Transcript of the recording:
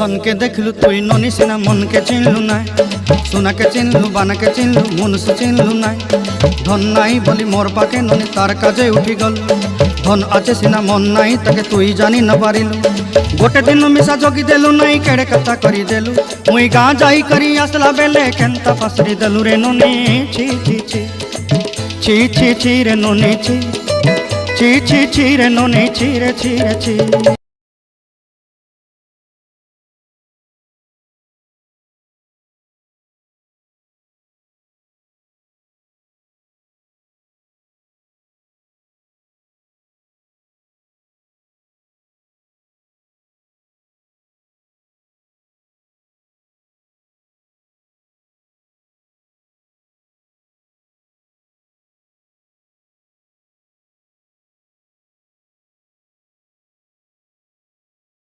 ধনকে দেখলু তুই ননি সিনা মনকে চিনলু নাই, সোনাকে চিনলু বানাকে চিনলু মনুষ্য চিনলু নাই। ধন নাই বলি মোর পাকে ননি তার কাজে উঠি গল, ধন আছে সিনা মন নাই তাকে তুই জানি না পারিলু। গোটে দিন মিশা জগি দেলু নাই কেড়ে কথা করি দেলু, মুই গাঁ যাই করি আসলা বেলে কেনতা পাসরি দেলু রে ননি। ছি ছি ছি ছি ছি ছি রে ননি ছি ছি ছি ছি রে ননি ছি রে ছি রে ছি।